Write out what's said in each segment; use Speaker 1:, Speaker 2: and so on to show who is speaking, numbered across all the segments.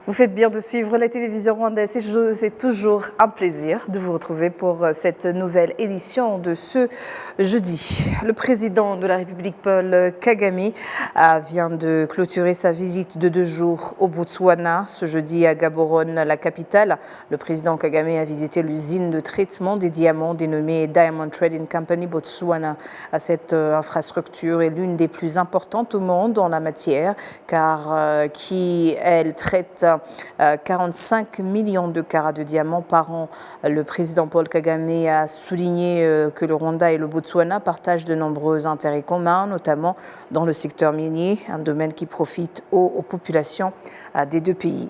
Speaker 1: Vous faites bien de suivre la télévision rwandaise. C'est toujours un plaisir de vous retrouver pour cette nouvelle édition de ce jeudi. Le président de la République, Paul Kagame, vient de clôturer sa visite de 2 jours au Botswana. Ce jeudi à Gaborone, la capitale, le président Kagame a visité l'usine de traitement des diamants dénommée Diamond Trading Company Botswana. Cette infrastructure est l'une des plus importantes au monde en la matière, car elle traite 45 millions de carats de diamants par an. Le président Paul Kagame a souligné que le Rwanda et le Botswana partagent de nombreux intérêts communs, notamment dans le secteur minier, un domaine qui profite aux populations des 2 pays.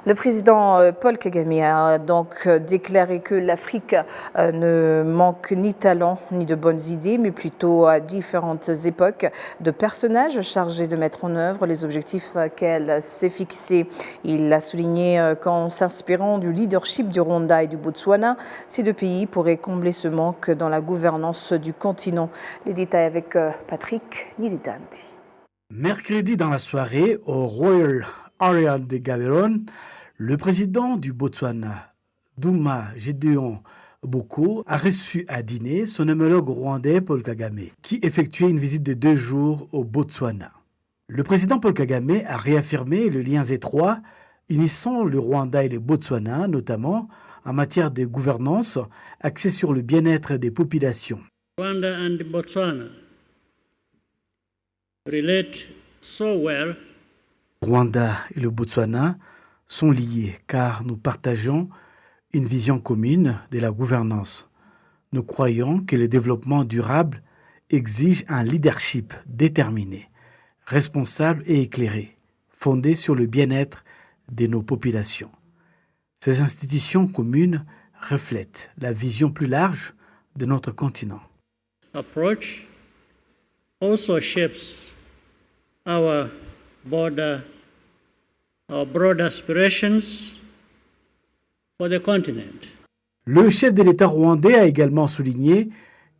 Speaker 1: Le président Paul Kagame a donc déclaré que l'Afrique ne manque ni talent ni de bonnes idées, mais plutôt à différentes époques de personnages chargés de mettre en œuvre les objectifs qu'elle s'est fixés. Il a souligné qu'en s'inspirant du leadership du Rwanda et du Botswana, ces 2 pays pourraient combler ce manque dans la gouvernance du continent. Les détails avec Patrick Nilidanti.
Speaker 2: Mercredi dans la soirée, au Royal Area de Gaborone, le président du Botswana, Duma Gédéon Boko, a reçu à dîner son homologue rwandais Paul Kagame, qui effectuait une visite de 2 jours au Botswana. Le président Paul Kagame a réaffirmé les liens étroits unissant le Rwanda et le Botswana, notamment en matière de gouvernance axée sur le bien-être des populations.
Speaker 3: Rwanda and Botswana relate so well.
Speaker 2: Rwanda et le Botswana sont liés car nous partageons une vision commune de la gouvernance. Nous croyons que le développement durable exige un leadership déterminé, responsable et éclairé, fondé sur le bien-être de nos populations. Ces institutions communes reflètent la vision plus large de notre continent.
Speaker 3: Approach also shapes our broad aspirations for the continent.
Speaker 2: Le chef de l'État rwandais a également souligné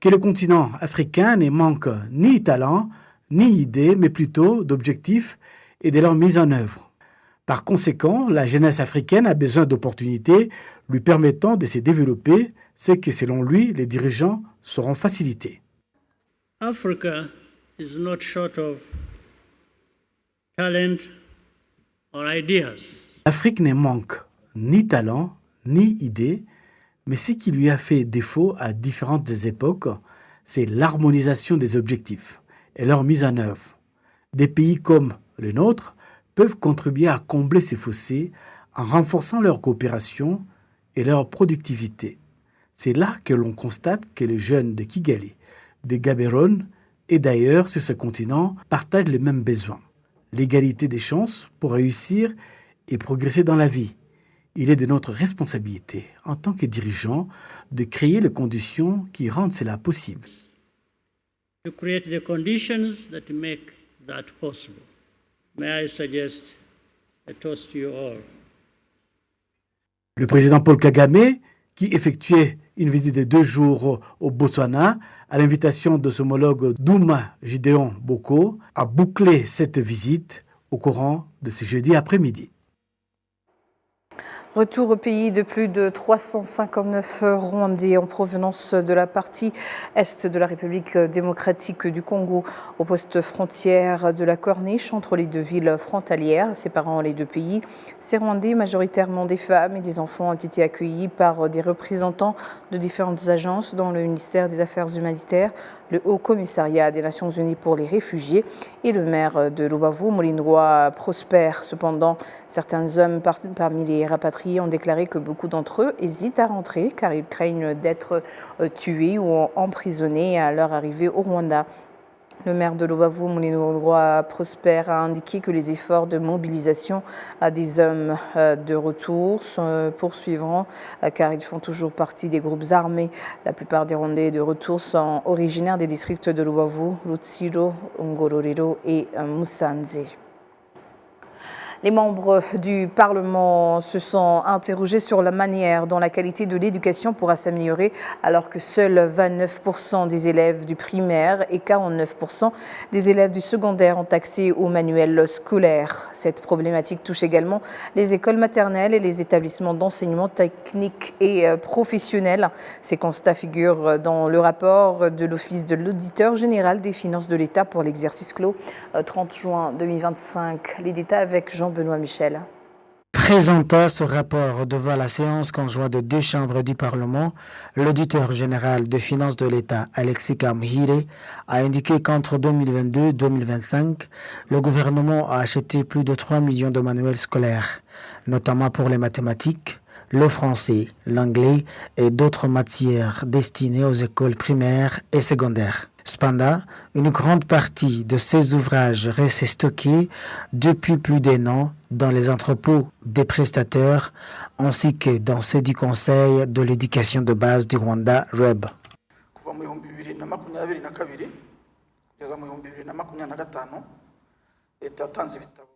Speaker 2: que le continent africain ne manque ni talent, ni idées, mais plutôt d'objectifs et de leur mise en œuvre. Par conséquent, la jeunesse africaine a besoin d'opportunités lui permettant de se développer, ce que, selon lui, les dirigeants sauront faciliter.
Speaker 3: Africa is not short of talent or ideas.
Speaker 2: L'Afrique ne manque ni talent, ni idées, mais ce qui lui a fait défaut à différentes époques, c'est l'harmonisation des objectifs et leur mise en œuvre. Des pays comme le nôtre peuvent contribuer à combler ces fossés en renforçant leur coopération et leur productivité. C'est là que l'on constate que les jeunes de Kigali, de Gaborone et d'ailleurs sur ce continent partagent les mêmes besoins. L'égalité des chances pour réussir et progresser dans la vie. Il est de notre responsabilité, en tant que dirigeants, de créer les conditions qui rendent cela possible.
Speaker 3: To create the conditions that make that possible. May I suggest a toast to you all.
Speaker 2: Le président Paul Kagame, qui effectuait une visite de 2 jours au Botswana, à l'invitation de son homologue Duma Gédéon Boko, a bouclé cette visite au courant de ce jeudi après-midi.
Speaker 1: Retour au pays de plus de 359 Rwandais en provenance de la partie est de la République démocratique du Congo, au poste frontière de la Corniche entre les 2 villes frontalières séparant les 2 pays. Ces Rwandais, majoritairement des femmes et des enfants, ont été accueillis par des représentants de différentes agences, dont le ministère des Affaires humanitaires, le Haut Commissariat des Nations Unies pour les réfugiés et le maire de Rubavu, Mulindwa Prosper. Cependant, certains hommes parmi les rapatriés ont déclaré que beaucoup d'entre eux hésitent à rentrer car ils craignent d'être tués ou emprisonnés à leur arrivée au Rwanda. Le maire de Rubavu, Mulindwa Prosper, a indiqué que les efforts de mobilisation des hommes de retour se poursuivront car ils font toujours partie des groupes armés. La plupart des Rwandais de retour sont originaires des districts de Rubavu, Rutsiro, Ngororero et Musanze. Les membres du Parlement se sont interrogés sur la manière dont la qualité de l'éducation pourra s'améliorer alors que seuls 29% des élèves du primaire et 49% des élèves du secondaire ont accès aux manuels scolaires. Cette problématique touche également les écoles maternelles et les établissements d'enseignement technique et professionnel. Ces constats figurent dans le rapport de l'Office de l'auditeur général des finances de l'État pour l'exercice clos 30 juin 2025. Les détails avec Jean-Benoît Michel.
Speaker 4: Présentant ce rapport devant la séance conjointe de deux chambres du Parlement, l'auditeur général des finances de l'État, Alexis Kamhire, a indiqué qu'entre 2022 et 2025, le gouvernement a acheté plus de 3 millions de manuels scolaires, notamment pour les mathématiques, le français, l'anglais et d'autres matières destinées aux écoles primaires et secondaires. Cependant, une grande partie de ces ouvrages reste stockée depuis plus d'un an dans les entrepôts des prestataires ainsi que dans ceux du Conseil de l'éducation de base du Rwanda, REB.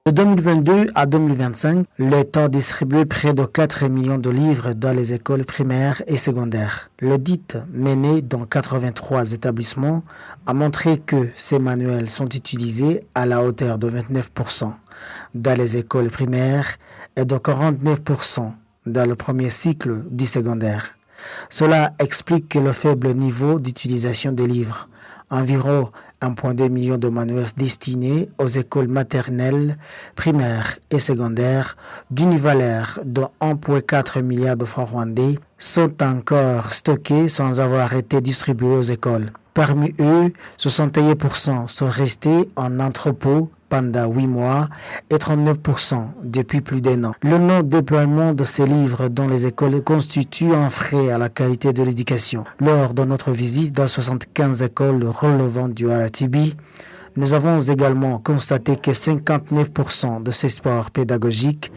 Speaker 4: De 2022 à 2025, l'État a distribué près de 4 millions de livres dans les écoles primaires et secondaires. L'audit mené dans 83 établissements a montré que ces manuels sont utilisés à la hauteur de 29% dans les écoles primaires et de 49% dans le premier cycle du secondaire. Cela explique le faible niveau d'utilisation des livres. Environ 1,2 million de manuels destinés aux écoles maternelles, primaires et secondaires d'une valeur de 1,4 milliard de francs rwandais sont encore stockés sans avoir été distribués aux écoles. Parmi eux, 61% sont restés en entrepôt pendant 8 mois et 39% depuis plus d'un an. Le non-déploiement de ces livres dans les écoles constitue un frein à la qualité de l'éducation. Lors de notre visite dans 75 écoles relevant du RTB, nous avons également constaté que 59% de ces sports pédagogiques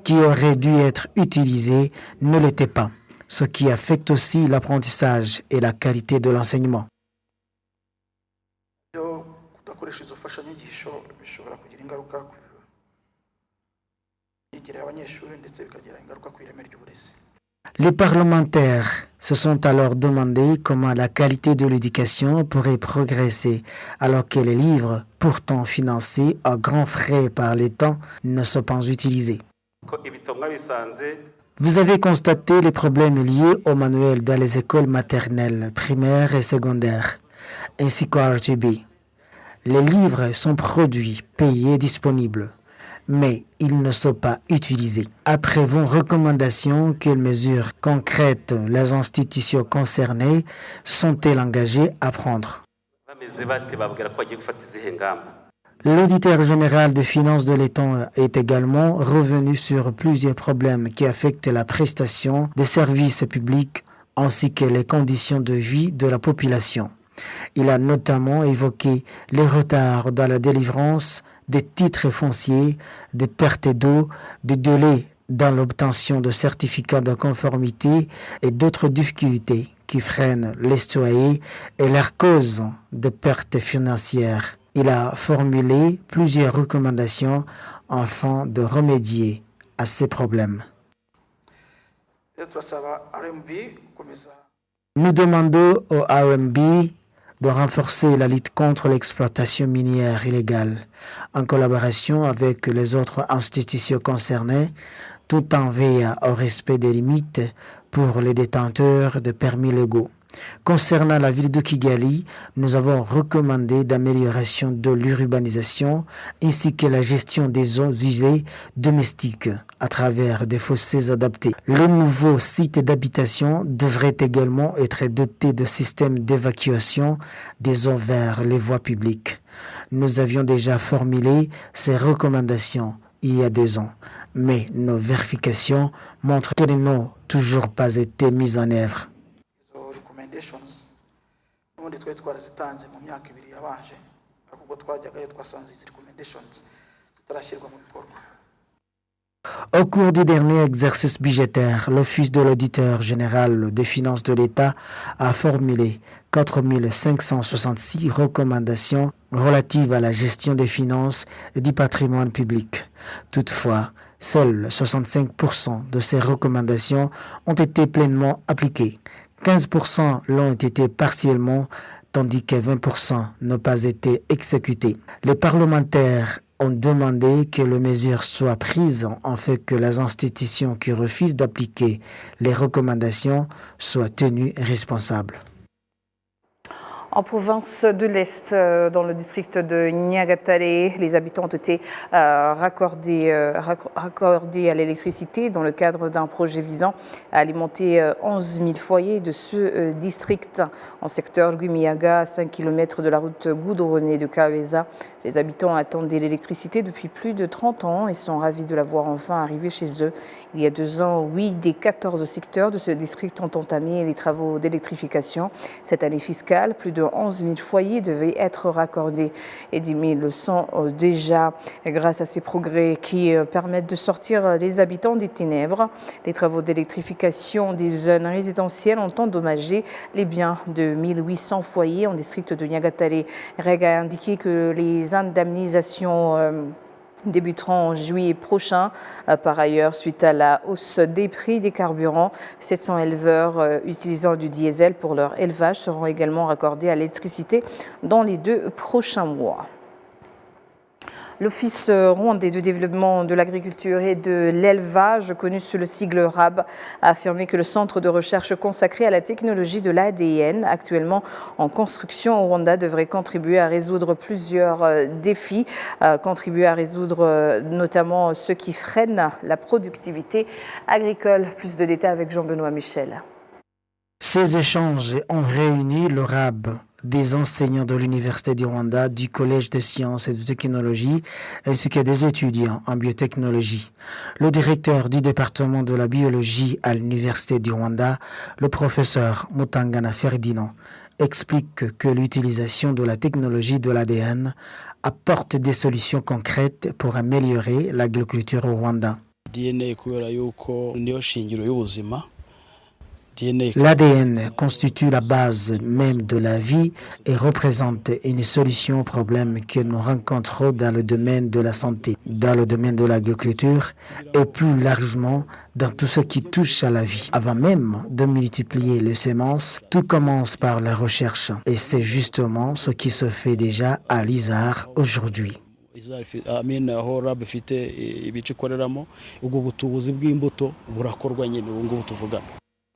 Speaker 4: qui auraient dû être utilisés ne l'étaient pas, ce qui affecte aussi l'apprentissage et la qualité de l'enseignement. Les parlementaires se sont alors demandé comment la qualité de l'éducation pourrait progresser alors que les livres, pourtant financés à grands frais par l'État, ne sont pas utilisés. Vous avez constaté les problèmes liés aux manuels dans les écoles maternelles, primaires et secondaires, ainsi qu'au RTB. Les livres sont produits, payés et disponibles, mais ils ne sont pas utilisés. Après vos recommandations, quelles mesures concrètes les institutions concernées sont-elles engagées à prendre? L'auditeur général des finances de l'État est également revenu sur plusieurs problèmes qui affectent la prestation des services publics ainsi que les conditions de vie de la population. Il a notamment évoqué les retards dans la délivrance des titres fonciers, des pertes d'eau, des délais dans l'obtention de certificats de conformité et d'autres difficultés qui freinent les citoyens et leur causent des pertes financières. Il a formulé plusieurs recommandations afin de remédier à ces problèmes. Nous demandons au RMB de renforcer la lutte contre l'exploitation minière illégale en collaboration avec les autres institutions concernées, tout en veillant au respect des limites pour les détenteurs de permis légaux. Concernant la ville de Kigali, nous avons recommandé d'amélioration de l'urbanisation ainsi que la gestion des eaux usées domestiques à travers des fossés adaptés. Le nouveau site d'habitation devrait également être doté de systèmes d'évacuation des eaux vers les voies publiques. Nous avions déjà formulé ces recommandations il y a 2 ans, mais nos vérifications montrent qu'elles n'ont toujours pas été mises en œuvre. Au cours du dernier exercice budgétaire, l'Office de l'auditeur général des finances de l'État a formulé 4 566 recommandations relatives à la gestion des finances et du patrimoine public. Toutefois, seuls 65% de ces recommandations ont été pleinement appliquées. 15% l'ont été partiellement, tandis que 20% n'ont pas été exécutés. Les parlementaires ont demandé que les mesures soient prises en fait que les institutions qui refusent d'appliquer les recommandations soient tenues responsables.
Speaker 1: En province de l'Est, dans le district de Niagatare, les habitants ont été raccordés à l'électricité dans le cadre d'un projet visant à alimenter 11 000 foyers de ce district. En secteur Guimiaga, à 5 km de la route goudronnée de Kaweza, les habitants attendaient l'électricité depuis plus de 30 ans et sont ravis de la voir enfin arriver chez eux. Il y a 2 ans, 8 des 14 secteurs de ce district ont entamé les travaux d'électrification. Cette année fiscale, plus de 11 000 foyers devaient être raccordés et 10 000 le sont déjà. Grâce à ces progrès qui permettent de sortir les habitants des ténèbres, les travaux d'électrification des zones résidentielles ont endommagé les biens de 1800 foyers en district de Niagatare. REG a indiqué que les indemnisations débuteront en juillet prochain. Par ailleurs, suite à la hausse des prix des carburants, 700 éleveurs utilisant du diesel pour leur élevage seront également raccordés à l'électricité dans les 2 prochains mois. L'Office rwandais de développement de l'agriculture et de l'élevage, connu sous le sigle RAB, a affirmé que le centre de recherche consacré à la technologie de l'ADN, actuellement en construction au Rwanda, devrait contribuer à résoudre plusieurs défis, contribuer à résoudre notamment ceux qui freinent la productivité agricole. Plus de détails avec Jean-Benoît Michel.
Speaker 4: Ces échanges ont réuni le RAB, des enseignants de l'Université du Rwanda, du Collège de sciences et de technologie, ainsi que des étudiants en biotechnologie. Le directeur du département de la biologie à l'Université du Rwanda, le professeur Mutangana Ferdinand, explique que l'utilisation de la technologie de l'ADN apporte des solutions concrètes pour améliorer l'agriculture au Rwanda. L'ADN constitue la base même de la vie et représente une solution aux problèmes que nous rencontrons dans le domaine de la santé, dans le domaine de l'agriculture et plus largement dans tout ce qui touche à la vie. Avant même de multiplier les semences, tout commence par la recherche et c'est justement ce qui se fait déjà à l'ISAR aujourd'hui.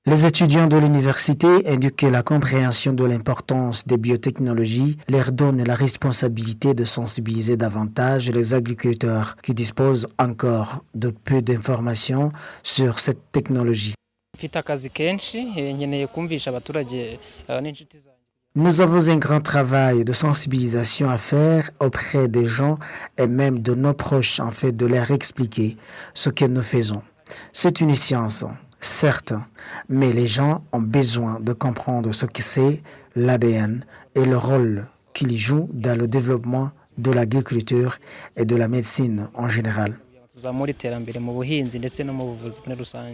Speaker 4: Les étudiants de l'université indiquent que la compréhension de l'importance des biotechnologies leur donne la responsabilité de sensibiliser davantage les agriculteurs qui disposent encore de peu d'informations sur cette technologie. Nous avons un grand travail de sensibilisation à faire auprès des gens et même de nos proches en fait de leur expliquer ce que nous faisons. C'est une science. Certes, mais les gens ont besoin de comprendre ce que c'est l'ADN et le rôle qu'il joue dans le développement de l'agriculture et de la médecine en général.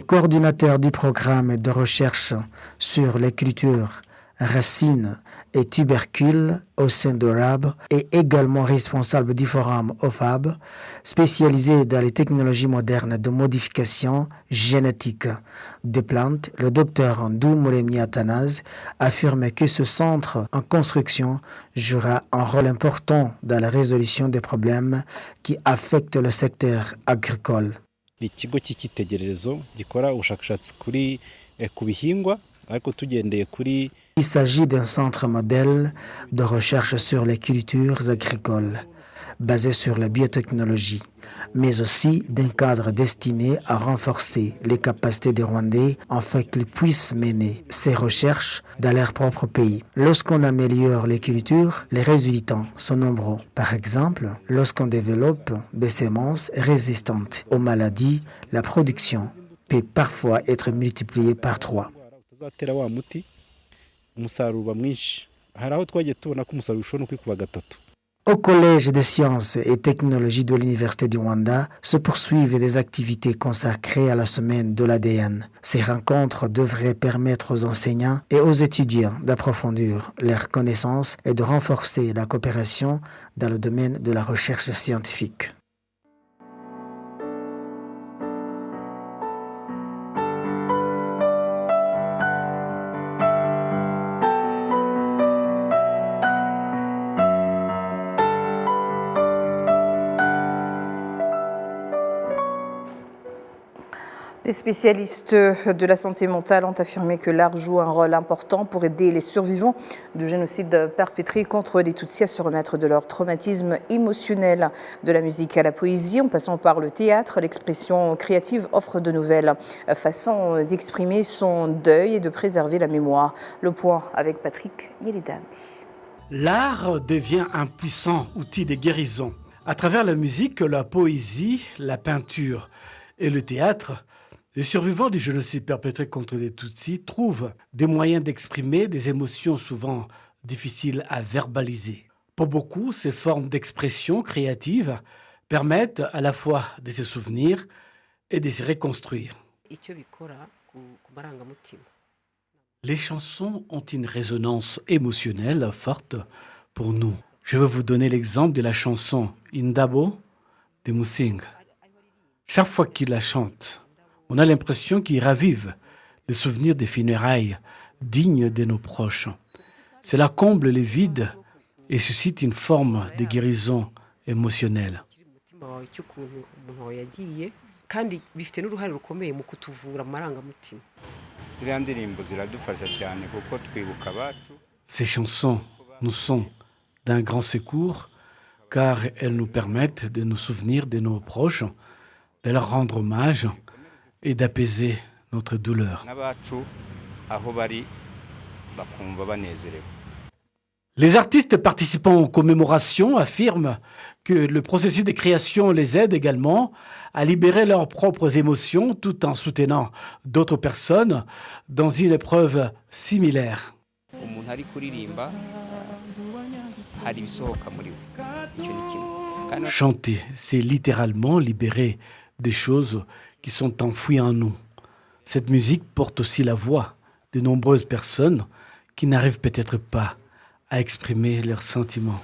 Speaker 4: Coordinateur du programme de recherche sur les cultures, racines et tubercules au sein de RAB et également responsable du forum OFAB, spécialisé dans les technologies modernes de modification génétique des plantes, le docteur Ndou Mouremi Athanase affirme que ce centre en construction jouera un rôle important dans la résolution des problèmes qui affectent le secteur agricole. Il s'agit d'un centre modèle de recherche sur les cultures agricoles, basé sur la biotechnologie, mais aussi d'un cadre destiné à renforcer les capacités des Rwandais afin qu'ils puissent mener ces recherches dans leur propre pays. Lorsqu'on améliore les cultures, les résultats sont nombreux. Par exemple, lorsqu'on développe des semences résistantes aux maladies, la production peut parfois être multipliée par 3. Au Collège des sciences et technologies de l'Université du Rwanda se poursuivent des activités consacrées à la semaine de l'ADN. Ces rencontres devraient permettre aux enseignants et aux étudiants d'approfondir leurs connaissances et de renforcer la coopération dans le domaine de la recherche scientifique.
Speaker 1: Des spécialistes de la santé mentale ont affirmé que l'art joue un rôle important pour aider les survivants du génocide perpétré contre les Tutsis à se remettre de leur traumatisme émotionnel. De la musique à la poésie, en passant par le théâtre, l'expression créative offre de nouvelles façons d'exprimer son deuil et de préserver la mémoire. Le point avec Patrick Nilidandi.
Speaker 2: L'art devient un puissant outil de guérison. À travers la musique, la poésie, la peinture et le théâtre, les survivants du génocide perpétré contre les Tutsis trouvent des moyens d'exprimer des émotions souvent difficiles à verbaliser. Pour beaucoup, ces formes d'expression créative permettent à la fois de se souvenir et de se reconstruire. Les chansons ont une résonance émotionnelle forte pour nous. Je vais vous donner l'exemple de la chanson Indabo de Musing. Chaque fois qu'il la chante, on a l'impression qu'il ravive les souvenirs des funérailles dignes de nos proches. Cela comble les vides et suscite une forme de guérison émotionnelle. Ces chansons nous sont d'un grand secours car elles nous permettent de nous souvenir de nos proches, de leur rendre hommage et d'apaiser notre douleur. Les artistes participant aux commémorations affirment que le processus de création les aide également à libérer leurs propres émotions tout en soutenant d'autres personnes dans une épreuve similaire. Chanter, c'est littéralement libérer des choses qui sont enfouies en nous. Cette musique porte aussi la voix de nombreuses personnes qui n'arrivent peut-être pas à exprimer leurs sentiments.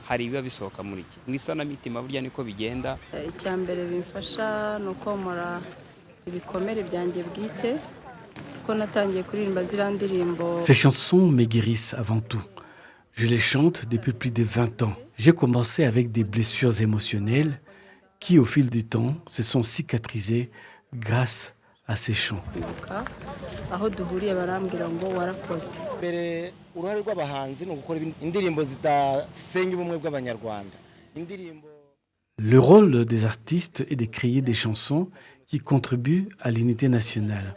Speaker 2: Ces chansons me guérissent avant tout. Je les chante depuis plus de 20 ans. J'ai commencé avec des blessures émotionnelles qui, au fil du temps, se sont cicatrisées grâce à ces chants. Le rôle des artistes est de créer des chansons qui contribuent à l'unité nationale.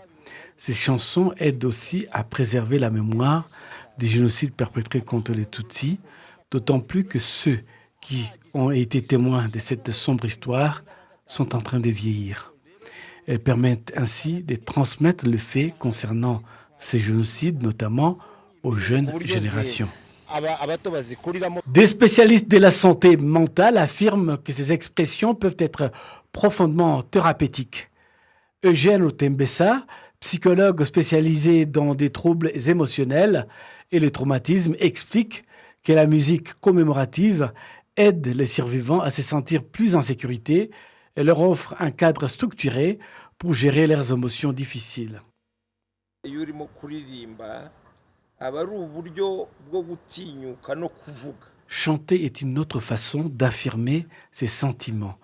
Speaker 2: Ces chansons aident aussi à préserver la mémoire des génocides perpétrés contre les Tutsis, d'autant plus que ceux qui ont été témoins de cette sombre histoire sont en train de vieillir. Elles permettent ainsi de transmettre le fait concernant ces génocides, notamment aux jeunes générations. Des spécialistes de la santé mentale affirment que ces expressions peuvent être profondément thérapeutiques. Eugène Otembessa, psychologue spécialisé dans des troubles émotionnels et les traumatismes, explique que la musique commémorative aide les survivants à se sentir plus en sécurité et leur offre un cadre structuré pour gérer leurs émotions difficiles. Chanter est une autre façon d'affirmer ses sentiments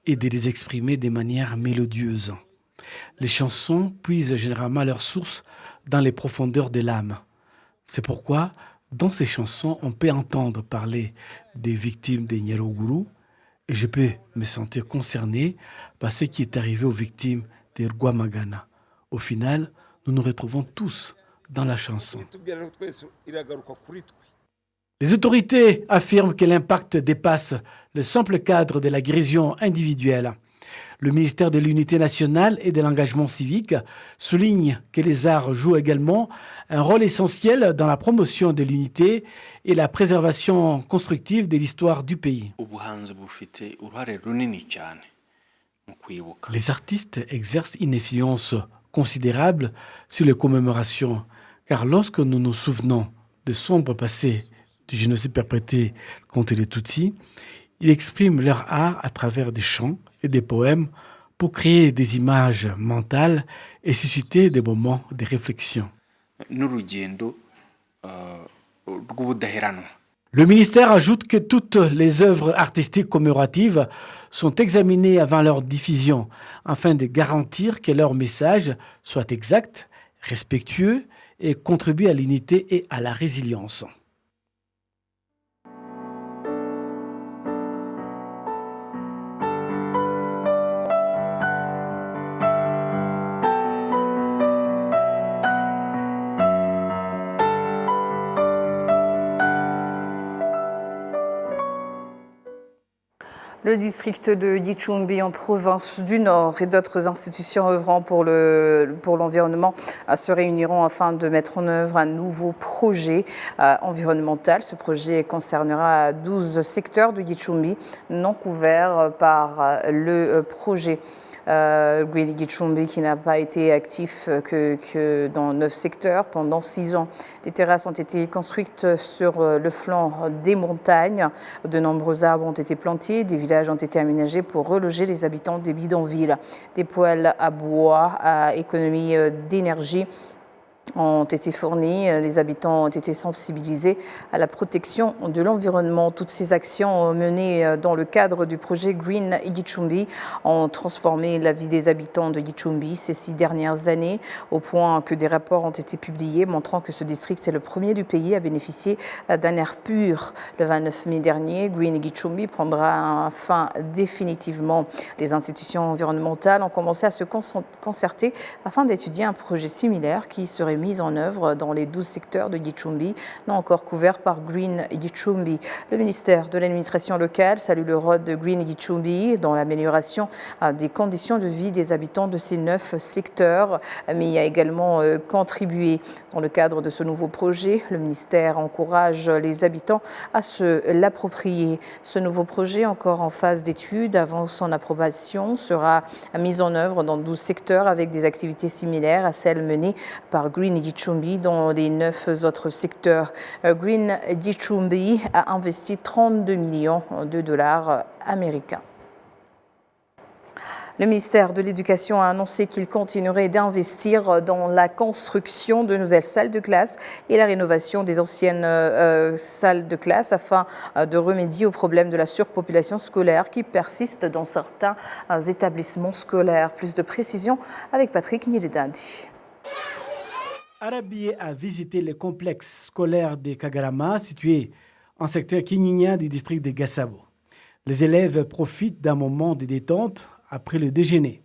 Speaker 2: et de les exprimer de manière mélodieuse. Les chansons puisent généralement leur source dans les profondeurs de l'âme. C'est pourquoi, dans ces chansons, on peut entendre parler des victimes des Nyaruguru, et je peux me sentir concerné par ce qui est arrivé aux victimes des Rwamagana. Au final, nous nous retrouvons tous dans la chanson. Les autorités affirment que l'impact dépasse le simple cadre de la guérison individuelle. Le ministère de l'Unité nationale et de l'engagement civique souligne que les arts jouent également un rôle essentiel dans la promotion de l'unité et la préservation constructive de l'histoire du pays. Les artistes exercent une influence considérable sur les commémorations, car lorsque nous nous souvenons des sombres passés du génocide perpétré contre les Tutsis, ils expriment leur art à travers des chants et des poèmes pour créer des images mentales et susciter des moments de réflexion. Le ministère ajoute que toutes les œuvres artistiques commémoratives sont examinées avant leur diffusion afin de garantir que leur message soit exact, respectueux et contribue à l'unité et à la résilience.
Speaker 1: Le district de Gicumbi en province du Nord et d'autres institutions œuvrant pour l'environnement se réuniront afin de mettre en œuvre un nouveau projet environnemental. Ce projet concernera 12 secteurs de Gicumbi non couverts par le projet Green Gicumbi, qui n'a pas été actif que dans 9 secteurs pendant 6 ans. Des terrasses ont été construites sur le flanc des montagnes. De nombreux arbres ont été plantés. Des villages ont été aménagés pour reloger les habitants des bidonvilles. Des poêles à bois à économie d'énergie ont été fournis, les habitants ont été sensibilisés à la protection de l'environnement. Toutes ces actions menées dans le cadre du projet Green Gicumbi ont transformé la vie des habitants de Gicumbi ces 6 dernières années, au point que des rapports ont été publiés montrant que ce district est le premier du pays à bénéficier d'un air pur. Le 29 mai dernier, Green Gicumbi prendra fin définitivement. Les institutions environnementales ont commencé à se concerter afin d'étudier un projet similaire qui serait mis en œuvre dans les 12 secteurs de Gicumbi, non encore couverts par Green Gicumbi. Le ministère de l'administration locale salue le rôle de Green Gicumbi dans l'amélioration des conditions de vie des habitants de ces 9 secteurs, mais y a également contribué. Dans le cadre de ce nouveau projet, le ministère encourage les habitants à se l'approprier. Ce nouveau projet, encore en phase d'étude avant son approbation, sera mis en œuvre dans 12 secteurs avec des activités similaires à celles menées par Green Gicumbi dans les 9 autres secteurs. Green Gicumbi a investi 32 millions de dollars américains. Le ministère de l'Éducation a annoncé qu'il continuerait d'investir dans la construction de nouvelles salles de classe et la rénovation des anciennes salles de classe afin de remédier au problème de la surpopulation scolaire qui persiste dans certains établissements scolaires. Plus de précisions avec Patrick Niledandi.
Speaker 2: Arabié a visité le complexe scolaire de Kagarama, situé en secteur Kinyinya du district de Gassabo. Les élèves profitent d'un moment de détente après le déjeuner.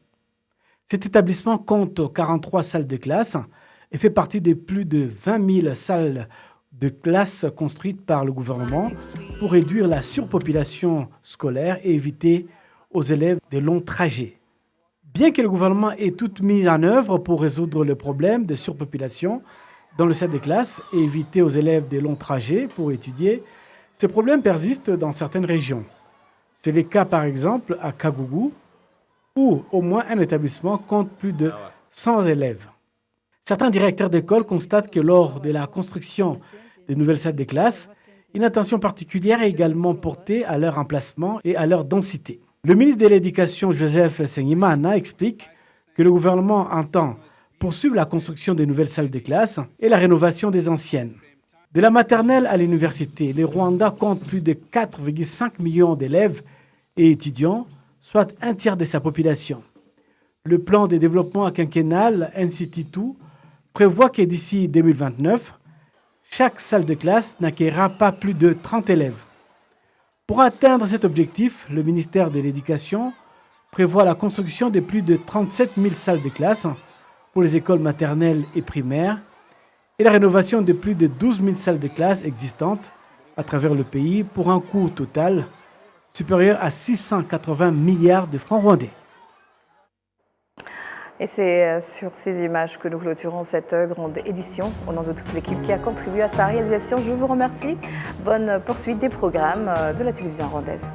Speaker 2: Cet établissement compte 43 salles de classe et fait partie des plus de 20 000 salles de classe construites par le gouvernement pour réduire la surpopulation scolaire et éviter aux élèves de longs trajets. Bien que le gouvernement ait tout mis en œuvre pour résoudre le problème de surpopulation dans le salle de classe et éviter aux élèves des longs trajets pour étudier, ces problèmes persistent dans certaines régions. C'est le cas par exemple à Kagougou, où au moins un établissement compte plus de 100 élèves. Certains directeurs d'école constatent que lors de la construction des nouvelles salles de classe, une attention particulière est également portée à leur emplacement et à leur densité. Le ministre de l'Éducation, Joseph Sengimana, explique que le gouvernement entend poursuivre la construction de nouvelles salles de classe et la rénovation des anciennes. De la maternelle à l'université, le Rwanda compte plus de 4,5 millions d'élèves et étudiants, soit un tiers de sa population. Le plan de développement quinquennal NCT2 prévoit que d'ici 2029, chaque salle de classe n'accueillera pas plus de 30 élèves. Pour atteindre cet objectif, le ministère de l'Éducation prévoit la construction de plus de 37 000 salles de classe pour les écoles maternelles et primaires et la rénovation de plus de 12 000 salles de classe existantes à travers le pays pour un coût total supérieur à 680 milliards de francs rwandais.
Speaker 1: Et c'est sur ces images que nous clôturons cette grande édition. Au nom de toute l'équipe qui a contribué à sa réalisation, je vous remercie. Bonne poursuite des programmes de la télévision rwandaise.